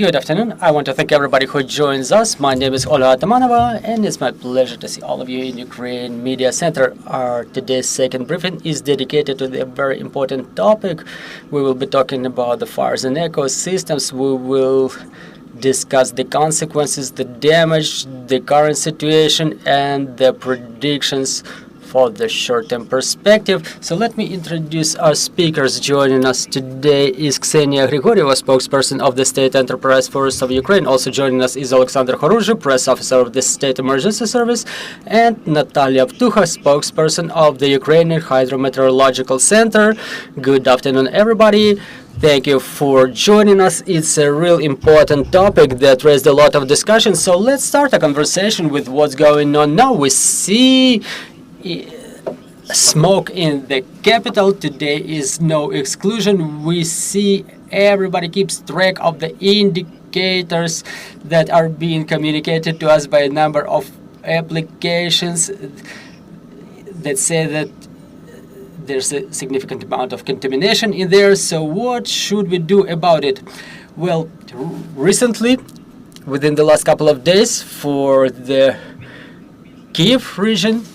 Good afternoon. I want to thank everybody who joins us. My name is Olga Atamanova, and it's my pleasure to see all of you in Ukraine Media Center. Our today's second briefing is dedicated to the very important topic. We will be talking about the fires and ecosystems. We will discuss the consequences, the damage, the current situation, and the predictions for the short-term perspective. So let me introduce our speakers. Joining us today is Kseniia Hryhorieva, spokesperson of the State Enterprise Forest of Ukraine. Also joining us is Oleksandr Khorunzhyi, press officer of the State Emergency Service, and Nataliia Ptukha, spokesperson of the Ukrainian Hydrometeorological Center. Good afternoon, everybody. Thank you for joining us. It's a real important topic that raised a lot of discussion. So let's start a conversation with what's going on now. We see smoke in the capital. Today is no exclusion. We see everybody keeps track of the indicators that are being communicated to us by a number of applications that say that there's a significant amount of contamination in there. So what should we do about it? Well, recently, within the last couple of days, for the Kiev region,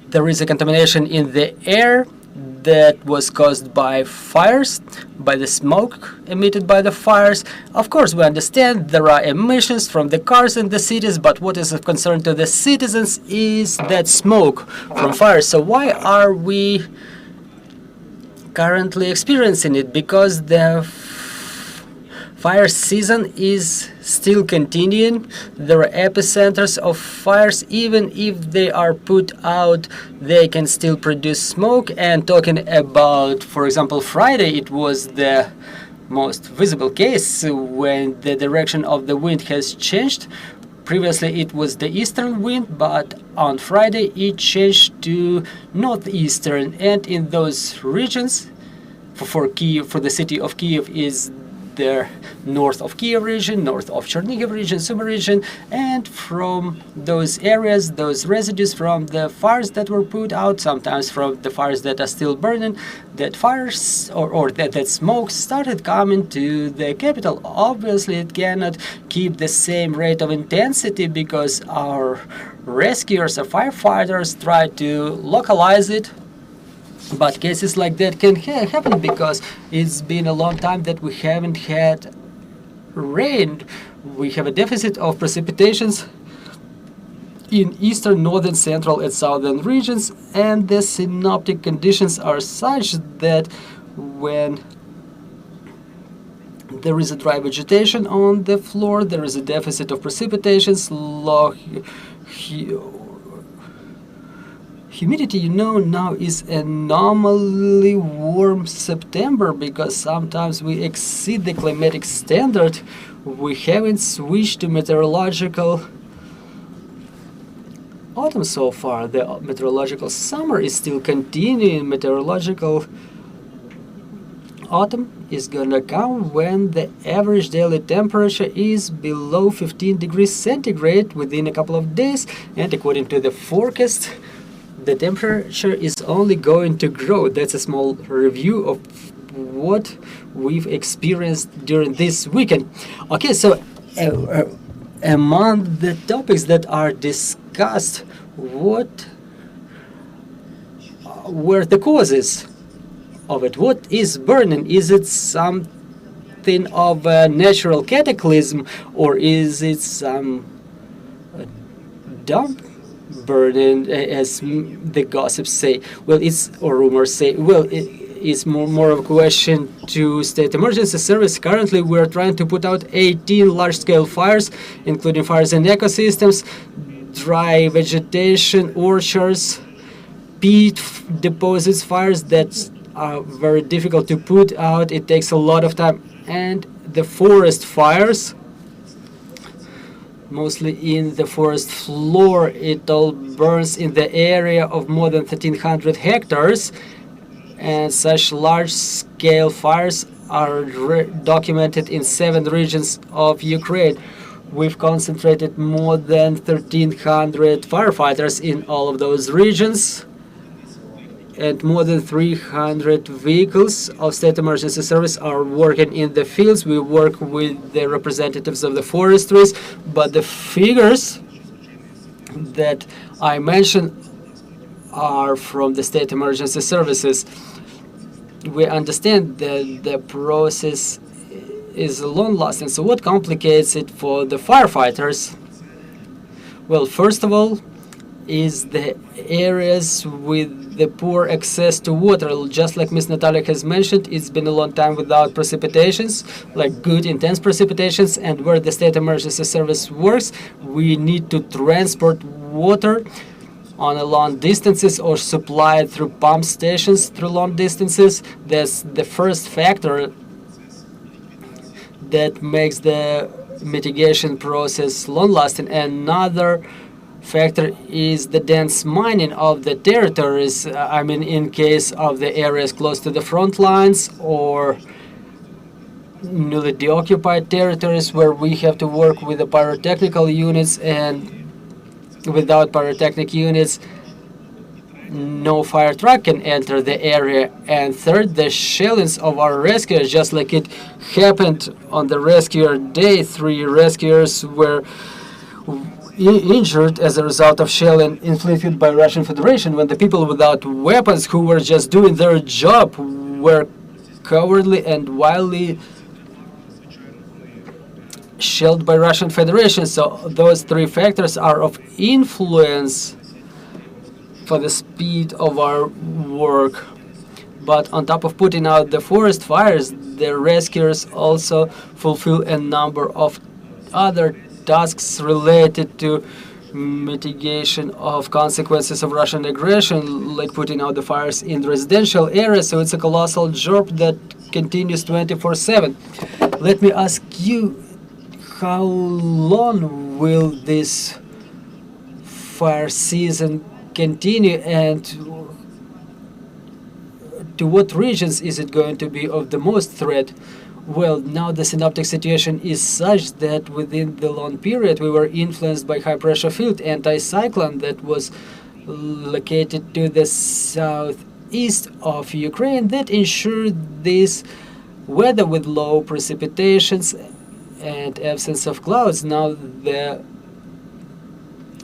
there is a contamination in the air that was caused by fires, by the smoke emitted by the fires. Of course, we understand there are emissions from the cars in the cities, but what is of concern to the citizens is that smoke from fires. So why are we currently experiencing it? Because the fire season is still continuing. There are epicenters of fires. Even if they are put out, they can still produce smoke. And talking about, for example, Friday, it was the most visible case when the direction of the wind has changed. Previously it was the eastern wind, but on Friday it changed to northeastern. And in those regions, for Kiev, for the city of Kiev, is the north of Kiev region, north of Chernihiv region, Sumy region, and from those areas, those residues from the fires that were put out, sometimes from the fires that are still burning, that fires or that smoke started coming to the capital. Obviously, it cannot keep the same rate of intensity because our rescuers, our firefighters, try to localize it. But cases like that can happen because it's been a long time that we haven't had rain. We have a deficit of precipitations in eastern, northern, central, and southern regions, and the synoptic conditions are such that when there is a dry vegetation on the floor, there is a deficit of precipitations, low humidity. Now is a normally warm September because sometimes we exceed the climatic standard. We haven't switched to meteorological autumn so far. The meteorological summer is still continuing. Meteorological autumn is gonna come when the average daily temperature is below 15 degrees centigrade within a couple of days, and according to the forecast, the temperature is only going to grow. That's a small review of what we've experienced during this weekend. Okay, so among the topics that are discussed, what were the causes of it? What is burning? Is it something of a natural cataclysm, or is it some dump burden, as the gossips say? Well, or rumors say. Well, it's more of a question to State Emergency Service. Currently, we're trying to put out 18 large-scale fires, including fires in ecosystems, dry vegetation, orchards, peat deposits, fires that are very difficult to put out. It takes a lot of time. And the forest fires, mostly in the forest floor, it all burns in the area of more than 1,300 hectares, and such large-scale fires are documented in 7 regions of Ukraine. We've concentrated more than 1,300 firefighters in all of those regions, and more than 300 vehicles of State Emergency Service are working in the fields. We work with the representatives of the forestries, but the figures that I mentioned are from the State Emergency Services. We understand that the process is long-lasting. So what complicates it for the firefighters? Well, first of all, is the areas with the poor access to water. Just like Ms. Nataliia has mentioned, it's been a long time without precipitations, like good intense precipitations, and where the State Emergency Service works, we need to transport water on a long distances or supply it through pump stations through long distances. That's the first factor that makes the mitigation process long-lasting. Another factor is the dense mining of the territories. I mean, in case of the areas close to the front lines or newly deoccupied territories where we have to work with the pyrotechnical units, and without pyrotechnic units, no fire truck can enter the area. And third, the shellings of our rescuers, just like it happened on the rescuer day, 3 rescuers were injured as a result of shelling inflicted by Russian Federation, when the people without weapons who were just doing their job were cowardly and wildly shelled by Russian Federation. So those 3 factors are of influence for the speed of our work. But on top of putting out the forest fires, the rescuers also fulfill a number of other tasks related to mitigation of consequences of Russian aggression, like putting out the fires in residential areas. So it's a colossal job that continues 24/7. Let me ask you, how long will this fire season continue, and to what regions is it going to be of the most threat? Well, now the synoptic situation is such that within the long period we were influenced by high pressure field anticyclone that was located to the southeast of Ukraine that ensured this weather with low precipitations and absence of clouds. Now the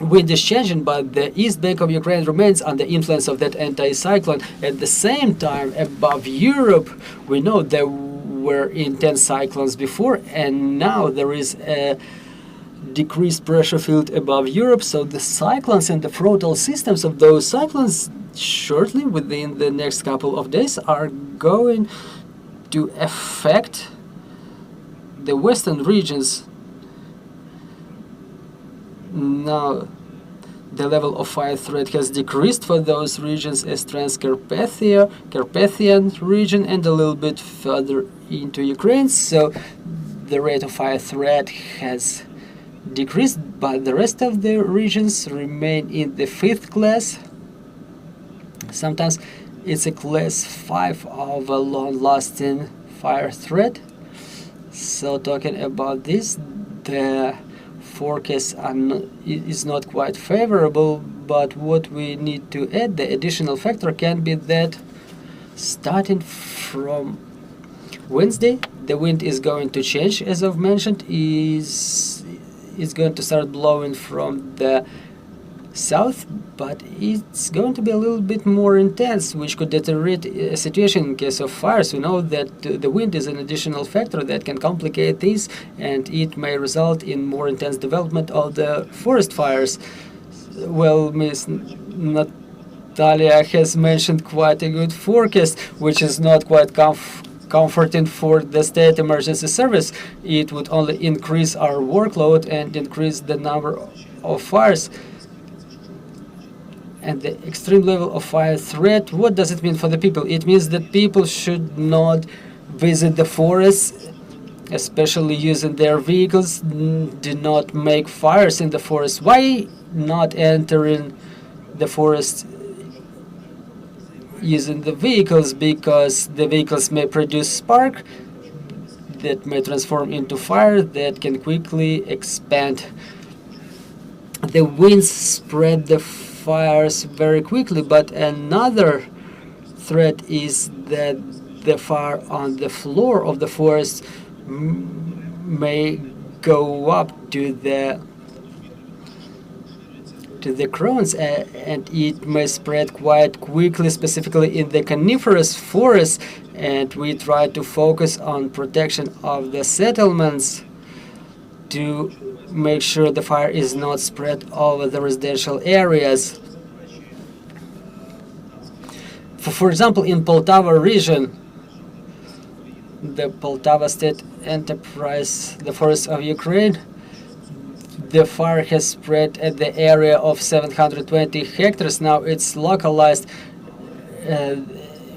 wind is changing, but the east bank of Ukraine remains under influence of that anticyclone. At the same time, above Europe, we know there were intense cyclones before, and now there is a decreased pressure field above Europe. So the cyclones and the frontal systems of those cyclones shortly, within the next couple of days, are going to affect the western regions. Now the level of fire threat has decreased for those regions as Carpathian region and a little bit further into Ukraine. So the rate of fire threat has decreased, but the rest of the regions remain in the 5th class. Sometimes it's a class 5 of a long-lasting fire threat. So talking about this, the forecast is not quite favorable, but what we need to add, the additional factor can be that starting from Wednesday, the wind is going to change, as I've mentioned, is going to start blowing from the south, but it's going to be a little bit more intense, which could deteriorate a situation in case of fires. We know that the wind is an additional factor that can complicate things, and it may result in more intense development of the forest fires. Well, Ms. Nataliia has mentioned quite a good forecast, which is not quite comforting for the State Emergency Service. It would only increase our workload and increase the number of fires. And the extreme level of fire threat, what does it mean for the people? It means that people should not visit the forests, especially using their vehicles. Do not make fires in the forest. Why not entering the forest using the vehicles? Because the vehicles may produce spark that may transform into fire that can quickly expand. The winds spread the fires very quickly, but another threat is that the fire on the floor of the forest may go up to the crones, and it may spread quite quickly, specifically in the coniferous forests. And we try to focus on protection of the settlements to make sure the fire is not spread over the residential areas. For example, in Poltava region, the Poltava State Enterprise, the forests of Ukraine, the fire has spread at the area of 720 hectares. Now it's localized.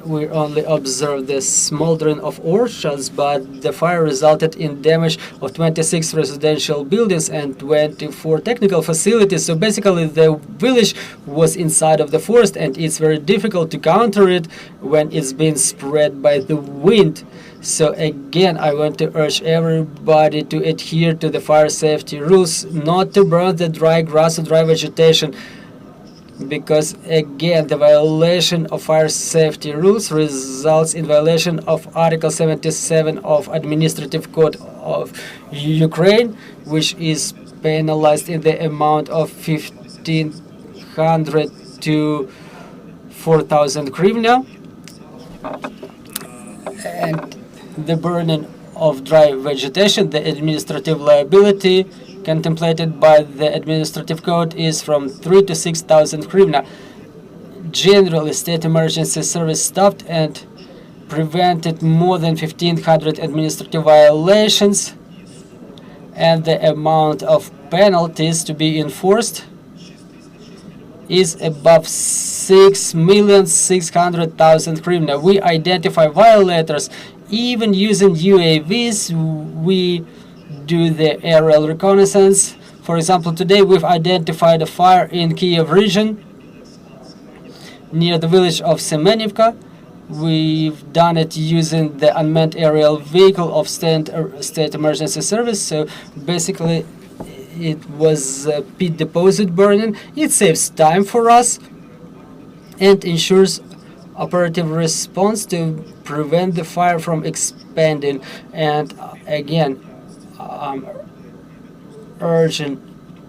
We only observed the smoldering of orchards, but the fire resulted in damage of 26 residential buildings and 24 technical facilities. So basically the village was inside of the forest, and it's very difficult to counter it when it's been spread by the wind. So again, I want to urge everybody to adhere to the fire safety rules, not to burn the dry grass or dry vegetation, because again, the violation of fire safety rules results in violation of Article 77 of Administrative Code of Ukraine, which is penalized in the amount of 1,500 to 4,000 hryvnia. And the burning of dry vegetation, the administrative liability contemplated by the administrative code is from 3 to 6,000 hryvnia. Generally, state emergency service stopped and prevented more than 1,500 administrative violations, and the amount of penalties to be enforced is above 6,600,000 hryvnia. We identify violators even using UAVs. We do the aerial reconnaissance. For example, today we've identified a fire in Kiev region near the village of Semenivka. We've done it using the unmanned aerial vehicle of state emergency service. So basically it was pit deposit burning. It saves time for us and ensures operative response to prevent the fire from expanding. And again, I'm urging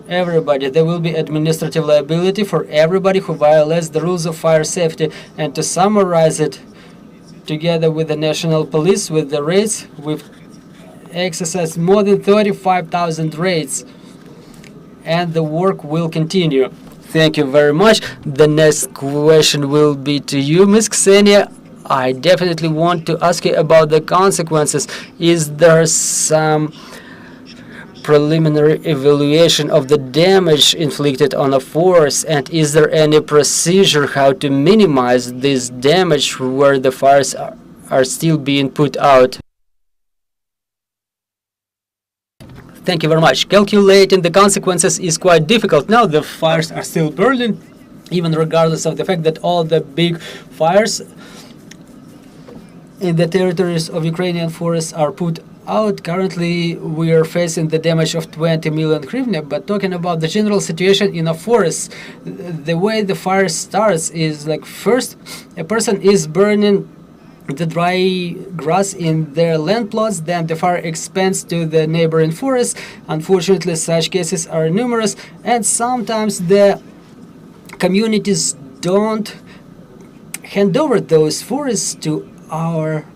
everybody, there will be administrative liability for everybody who violates the rules of fire safety. And to summarize it, together with the national police, with the raids, we've exercised more than 35,000 raids, and the work will continue. Thank you very much. The next question will be to you, Ms. Kseniia. I definitely want to ask you about the consequences. Is there some preliminary evaluation of the damage inflicted on a forest, and is there any procedure how to minimize this damage where the fires are still being put out? Thank you very much. Calculating the consequences is quite difficult. Now the fires are still burning, even regardless of the fact that all the big fires in the territories of Ukrainian forests are put out. Currently, we are facing the damage of 20 million hryvnia, but talking about the general situation in a forest, the way the fire starts is like, first, a person is burning the dry grass in their land plots, then the fire expands to the neighboring forest. Unfortunately, such cases are numerous, and sometimes the communities don't hand over those forests to our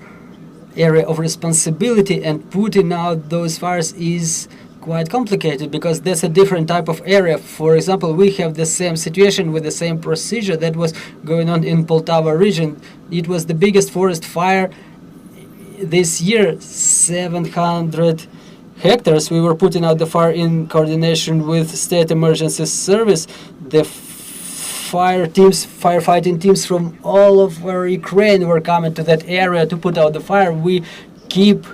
area of responsibility, and putting out those fires is quite complicated because that's a different type of area. For example, we have the same situation with the same procedure that was going on in Poltava region. It was the biggest forest fire this year, 700 hectares. We were putting out the fire in coordination with state emergency service. The firefighting teams from all over Ukraine were coming to that area to put out the fire. We keep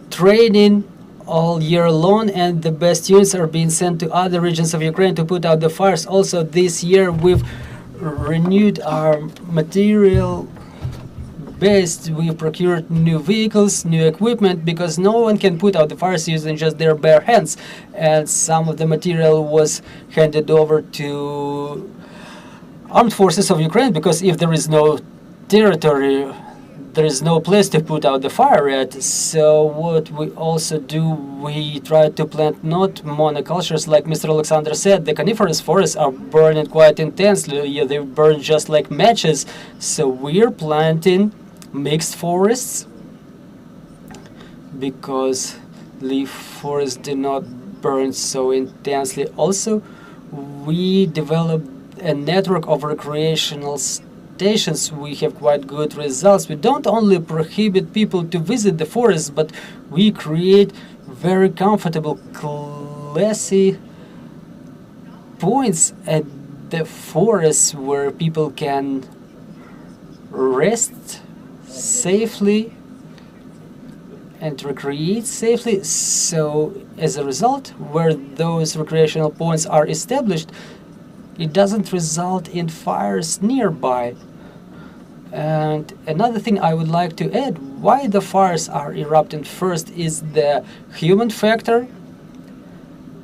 training all year long, and the best units are being sent to other regions of Ukraine to put out the fires. Also, this year we've renewed our material base. We procured new vehicles, new equipment, because no one can put out the fires using just their bare hands. And some of the material was handed over to armed forces of Ukraine, because if there is no territory, there is no place to put out the fire at. So what we also do, we try to plant not monocultures, like Mr. Oleksandr said. The coniferous forests are burning quite intensely. Yeah, they burn just like matches. So we're planting mixed forests, because leaf forests do not burn so intensely. Also, we developed a network of recreational stations. We have quite good results. We don't only prohibit people to visit the forest, but we create very comfortable, classy points at the forest where people can rest safely and recreate safely. So as a result, where those recreational points are established, it doesn't result in fires nearby. And another thing I would like to add, why the fires are erupting first is the human factor,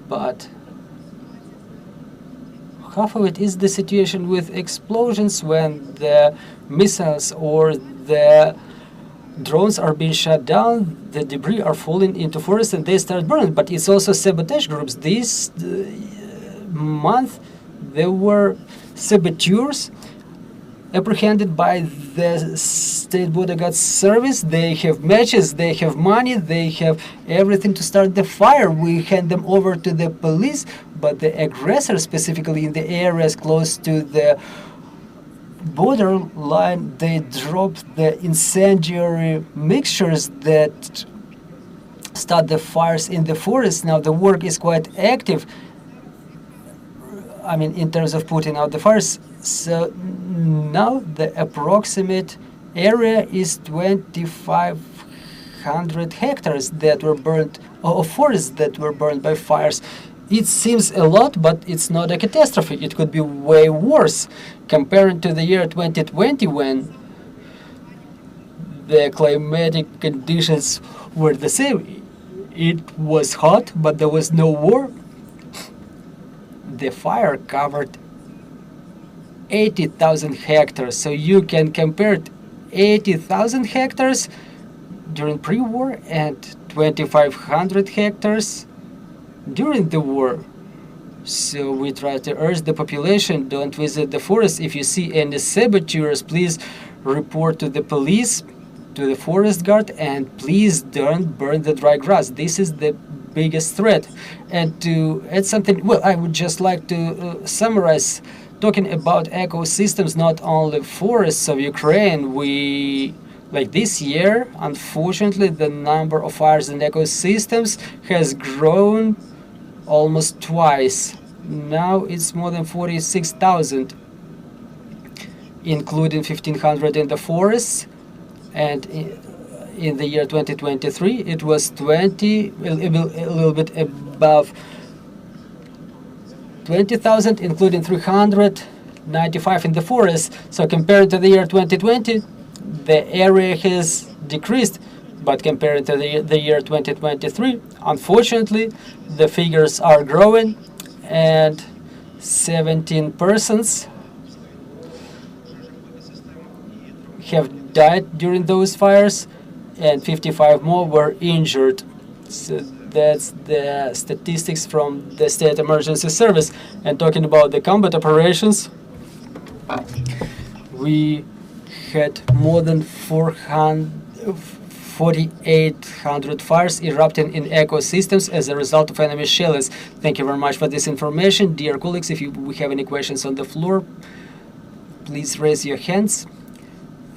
but half of it is the situation with explosions, when the missiles or the drones are being shut down, the debris are falling into forests and they start burning. But it's also sabotage groups. This month there were saboteurs apprehended by the State Border Guard Service. They have matches, they have money, they have everything to start the fire. We hand them over to the police, but the aggressors, specifically in the areas close to the borderline, they dropped the incendiary mixtures that start the fires in the forest. Now the work is quite active, I mean, in terms of putting out the fires. So now the approximate area is 2,500 hectares that were burned, of forests that were burned by fires. It seems a lot, but it's not a catastrophe. It could be way worse. Comparing to the year 2020, when the climatic conditions were the same. It was hot, but there was no war. The fire covered 80,000 hectares. So you can compare 80,000 hectares during pre-war and 2,500 hectares during the war. So we try to urge the population, don't visit the forest. If you see any saboteurs, please report to the police, to the forest guard, and please don't burn the dry grass. This is the biggest threat. And to add something, well, I would just like to summarize, talking about ecosystems, not only forests of Ukraine. Like this year, unfortunately, the number of fires in ecosystems has grown almost twice. Now it's more than 46,000, including 1,500 in the forests. And in the year 2023, it was a little bit above 20,000, including 395 in the forest. So compared to the year 2020, the area has decreased. But compared to the year 2023, unfortunately, the figures are growing, and 17 persons have died during those fires, and 55 more were injured. So that's the statistics from the State Emergency Service. And talking about the combat operations, we had more than 4,800 fires erupting in ecosystems as a result of enemy shells. Thank you very much for this information. Dear colleagues, if we have any questions on the floor, please raise your hands.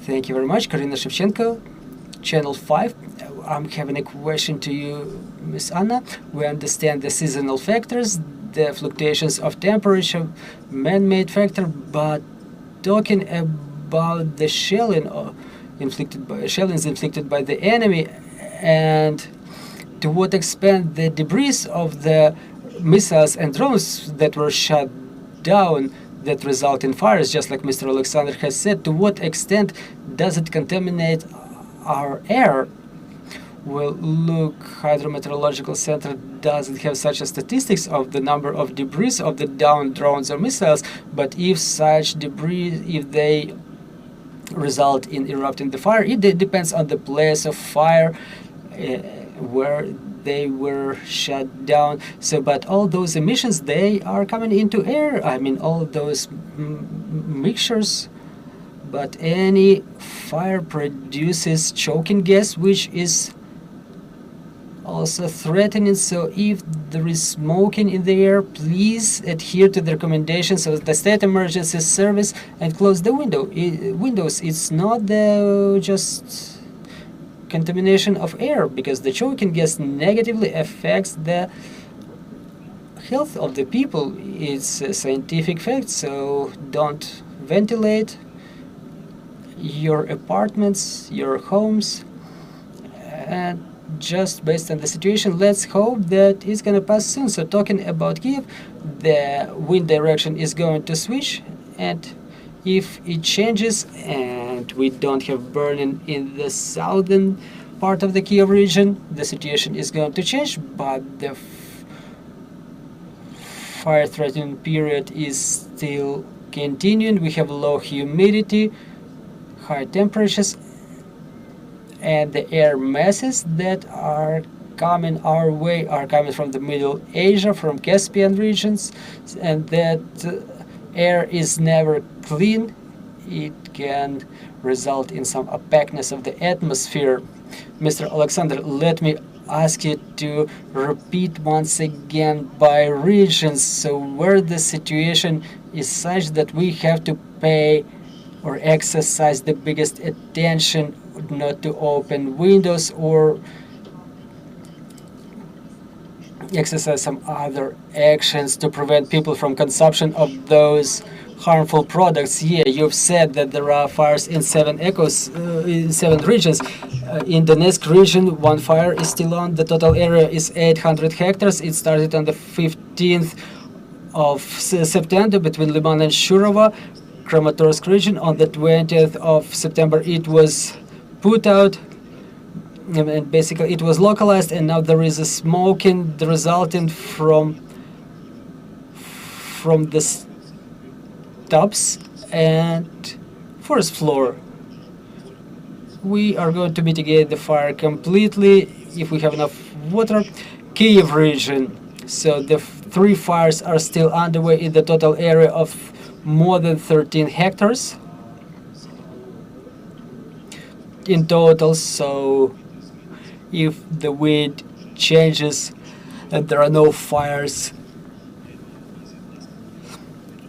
Thank you very much. Karina Shevchenko, Channel 5. I'm having a question to you, Ms. Anna. We understand the seasonal factors, the fluctuations of temperature, man-made factor, but talking about the shellings inflicted by the enemy, and to what extent the debris of the missiles and drones that were shot down that result in fires, just like Mr. Oleksandr has said, to what extent does it contaminate our air? Well, look, Hydrometeorological Center doesn't have such a statistics of the number of debris of the downed drones or missiles, but if such debris, if they result in erupting the fire, it depends on the place of fire where they were shut down. So, but all those emissions, they are coming into air. I mean, all those mixtures. But any fire produces choking gas, which is also threatening. So if there is smoking in the air, please adhere to the recommendations of the State Emergency Service and close the windows. It's not the just contamination of air, because the choking gas negatively affects the health of the people. It's a scientific fact, so don't ventilate your apartments, your homes, and just based on the situation, let's hope that it's gonna pass soon. So talking about Kiev, the wind direction is going to switch, and if it changes and we don't have burning in the southern part of the Kiev region, the situation is going to change, but the fire threatening period is still continuing. We have low humidity, high temperatures, and the air masses that are coming our way are coming from the Middle Asia, from Caspian regions, and that air is never clean. It can result in some opaqueness of the atmosphere. Mr. Oleksandr, let me ask you to repeat once again by regions, so where the situation is such that we have to pay or exercise the biggest attention not to open windows or exercise some other actions to prevent people from consumption of those harmful products. Yeah, you've said that there are fires in 7 regions. In the Donetsk region, one fire is still on. The total area is 800 hectares. It started on the 15th of September between Liman and Shurova. Kramatorsk region, on the 20th of September, it was put out, and basically it was localized, and now there is a smoking resulting from the stubs and forest floor. We are going to mitigate the fire completely if we have enough water. Kiev region, so the 3 fires are still underway in the total area of more than 13 hectares in total. So if the wind changes and there are no fires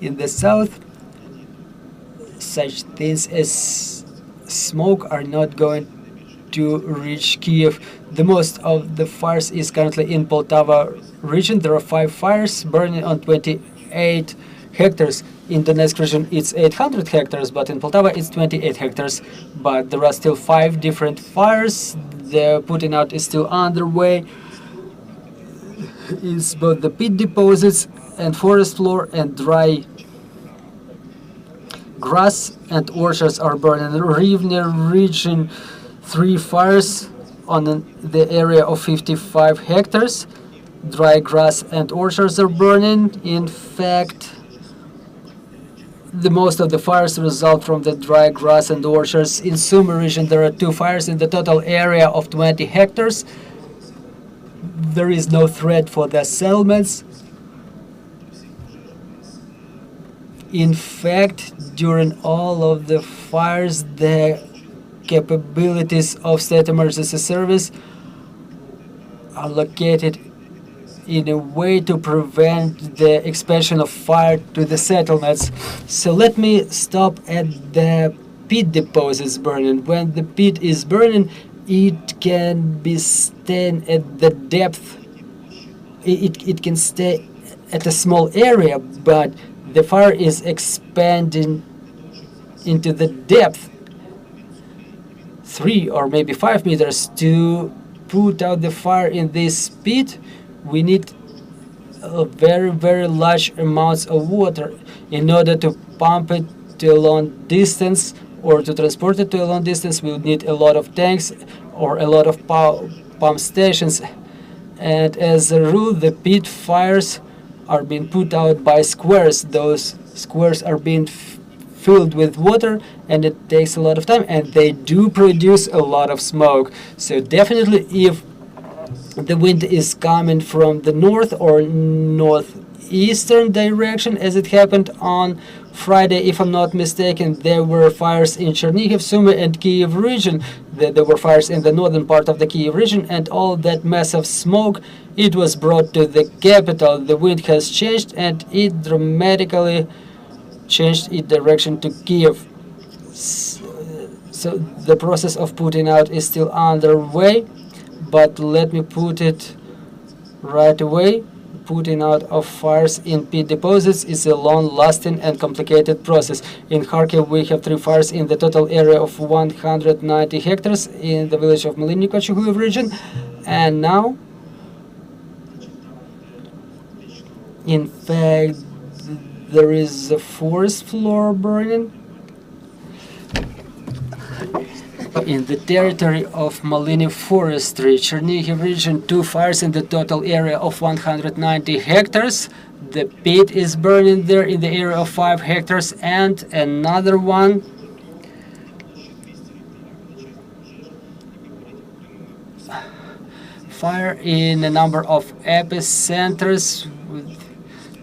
in the south, such things as smoke are not going to reach Kiev. The most of the fires is currently in Poltava region. There are 5 fires burning on 28 hectares. In the Donetsk region, it's 800 hectares, but in Poltava, it's 28 hectares. But there are still 5 different fires. The putting out is still underway. It's both the pit deposits and forest floor and dry grass and orchards are burning. In Rivne region, 3 fires on the area of 55 hectares. Dry grass and orchards are burning. In fact, the most of the fires result from the dry grass and orchards. In Sumy region, there are 2 fires in the total area of 20 hectares. There is no threat for the settlements. In fact, during all of the fires, the capabilities of State Emergency Service are located in a way to prevent the expansion of fire to the settlements. So let me stop at the pit deposits burning. When the pit is burning, it can be staying at the depth. It can stay at a small area, but the fire is expanding into the depth 3 or maybe 5 meters. To put out the fire in this pit, we need a very large amounts of water. In order to pump it to a long distance or to transport it to a long distance, we'll need a lot of tanks or a lot of pump stations. And as a rule, the pit fires are being put out by squares. Those squares are being filled with water, and it takes a lot of time, and they do produce a lot of smoke. So definitely, if the wind is coming from the north or northeastern direction, as it happened on Friday, if I'm not mistaken, there were fires in Chernihiv, Sumy, and Kiev region. There were fires in the northern part of the Kiev region, and all that massive smoke, it was brought to the capital. The wind has changed, and it dramatically changed its direction to Kiev. So the process of putting out is still underway, but let me put it right away. Putting out of fires in pit deposits is a long-lasting and complicated process. In Kharkiv, we have 3 fires in the total area of 190 hectares in the village of Mlynnik region. And now, in fact, there is a forest floor burning in the territory of Maliny Forestry, Chernihiv region. 2 fires in the total area of 190 hectares. The pit is burning there in the area of 5 hectares, and another one fire in a number of epicenters with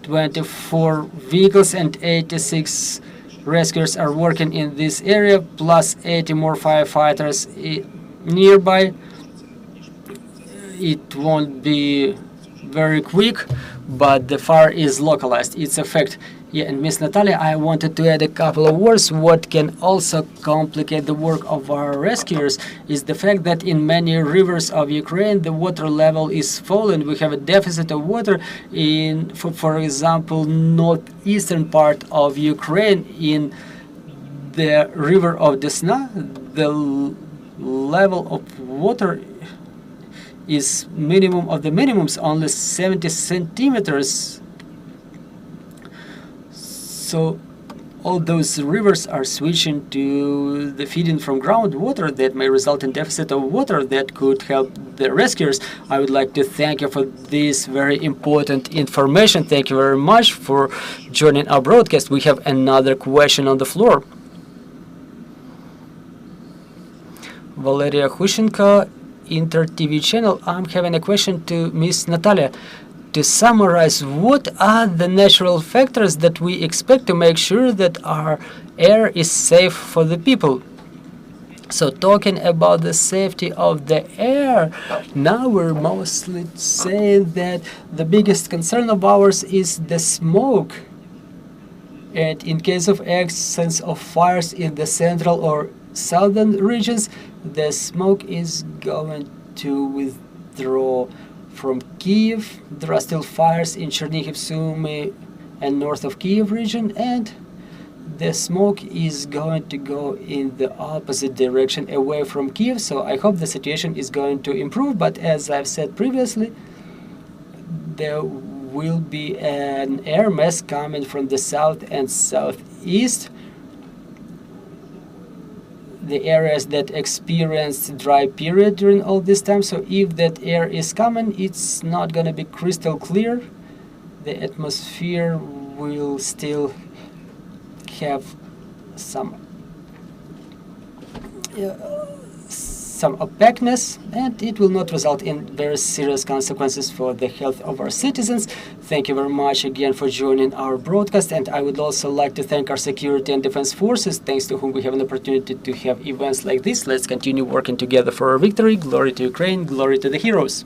24 vehicles and 86 rescuers are working in this area, plus 80 more firefighters nearby. It won't be very quick, but the fire is localized. It's a fact. Yeah, and Miss Natalia, I wanted to add a couple of words. What can also complicate the work of our rescuers is the fact that in many rivers of Ukraine, the water level is falling. We have a deficit of water in, for example, northeastern part of Ukraine. In the river of Desna, the level of water is minimum of the minimums, only 70 centimeters. So all those rivers are switching to the feeding from groundwater that may result in deficit of water that could help the rescuers. I would like to thank you for this very important information. Thank you very much for joining our broadcast. We have another question on the floor. Valeria Hushenko, Inter TV channel. I'm having a question to Miss Natalia. To summarize, what are the natural factors that we expect to make sure that our air is safe for the people? So talking about the safety of the air, now we're mostly saying that the biggest concern of ours is the smoke. And in case of absence of fires in the central or southern regions, the smoke is going to withdraw. From Kiev, there are still fires in Chernihiv, Sumy, and north of Kiev region, and the smoke is going to go in the opposite direction, away from Kiev. So I hope the situation is going to improve, but as I've said previously, there will be an air mass coming from the south and southeast, the areas that experienced dry period during all this time. So if that air is coming, it's not going to be crystal clear. The atmosphere will still have some opaqueness, and it will not result in very serious consequences for the health of our citizens. Thank you very much again for joining our broadcast, and I would also like to thank our security and defense forces, thanks to whom we have an opportunity to have events like this. Let's continue working together for our victory. Glory to Ukraine, glory to the heroes.